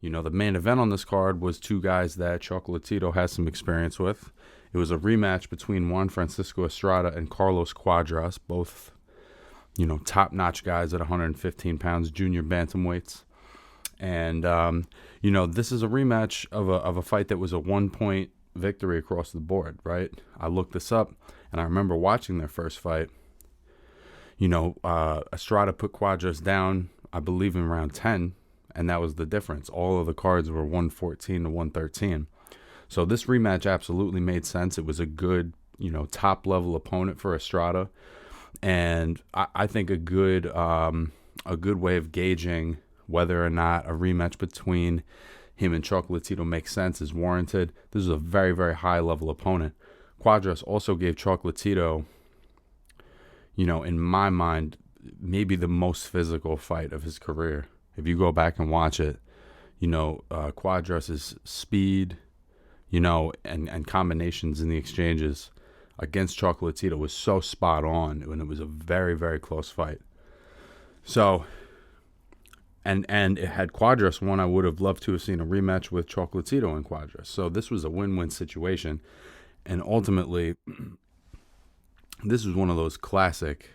The main event on this card was two guys that Chocolatito has some experience with. It was a rematch between Juan Fransisco Estrada and Carlos Cuadras, both, top-notch guys at 115 pounds, junior bantamweights. And, this is a rematch of a fight that was a 1-point victory across the board, right? I looked this up, and I remember watching their first fight. Estrada put Cuadras down, I believe, in round 10, and that was the difference. All of the cards were 114 to 113. So this rematch absolutely made sense. It was a good, top-level opponent for Estrada, and I think a good way of gauging whether or not a rematch between him and Chocolatito makes sense is warranted. This is a very, very high-level opponent. Cuadras also gave Chocolatito, in my mind, maybe the most physical fight of his career. If you go back and watch it, Cuadras' speed, and combinations in the exchanges against Chocolatito was so spot on when it was a very, very close fight. So, and it had Cuadras won, I would have loved to have seen a rematch with Chocolatito and Cuadras. So this was a win-win situation. And ultimately, this was one of those classic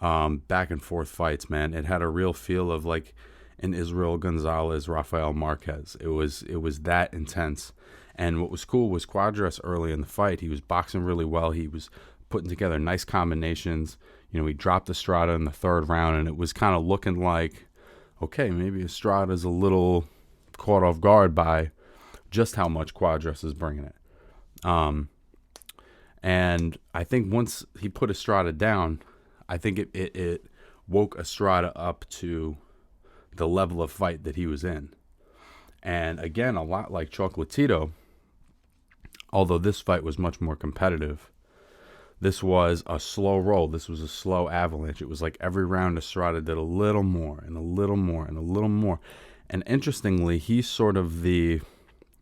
back and forth fights, man. It had a real feel of like an Israel Gonzalez, Rafael Marquez. It was that intense. And what was cool was Cuadras early in the fight. He was boxing really well. He was putting together nice combinations. He dropped Estrada in the third round, and it was kind of looking like, okay, maybe Estrada's a little caught off guard by just how much Cuadras is bringing it. And I think once he put Estrada down, I think it woke Estrada up to the level of fight that he was in. And again, a lot like Chocolatito, although this fight was much more competitive, this was a slow roll. This was a slow avalanche. It was like every round Estrada did a little more and a little more and a little more. And interestingly, he's sort of the,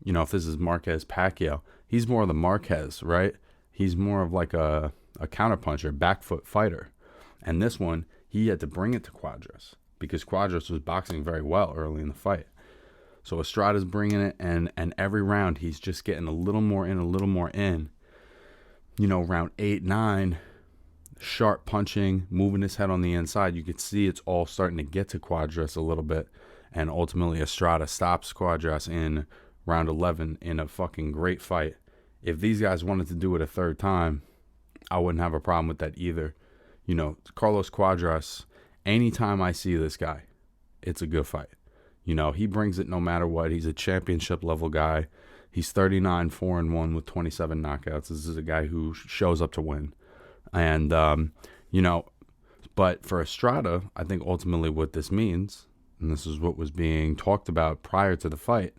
if this is Marquez Pacquiao, he's more of the Marquez, right? He's more of like a counterpuncher, back foot fighter. And this one, he had to bring it to Cuadras because Cuadras was boxing very well early in the fight. So Estrada's bringing it, and every round he's just getting a little more in, a little more in. Round 8, 9, sharp punching, moving his head on the inside. You could see it's all starting to get to Cuadras a little bit. And ultimately Estrada stops Cuadras in round 11 in a fucking great fight. If these guys wanted to do it a third time, I wouldn't have a problem with that either. Carlos Cuadras, anytime I see this guy, it's a good fight. He brings it no matter what. He's a championship level guy. He's 39, 4-1 with 27 knockouts. This is a guy who shows up to win. And, but for Estrada, I think ultimately what this means, and this is what was being talked about prior to the fight,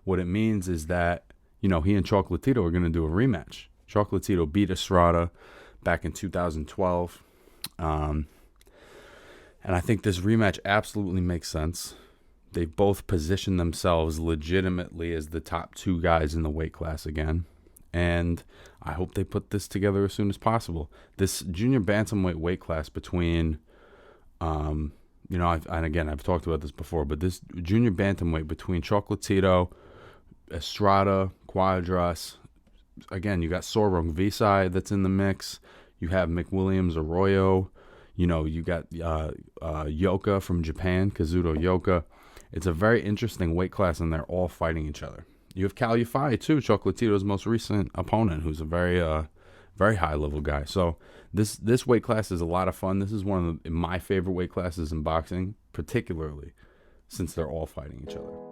what it means is that, he and Chocolatito are going to do a rematch. Chocolatito beat Estrada back in 2012. And I think this rematch absolutely makes sense. They've both positioned themselves legitimately as the top two guys in the weight class again. And I hope they put this together as soon as possible. This junior bantamweight weight class between, I've talked about this before, but this junior bantamweight between Chocolatito, Estrada, Cuadras, again, you got Sorong Visai that's in the mix. You have McWilliams Arroyo. You got Yoka from Japan, Kazuto Yoka. It's a very interesting weight class, and they're all fighting each other. You have Cal Yafai, too, Chocolatito's most recent opponent, who's a very very high-level guy. So this weight class is a lot of fun. This is one of my favorite weight classes in boxing, particularly since they're all fighting each other.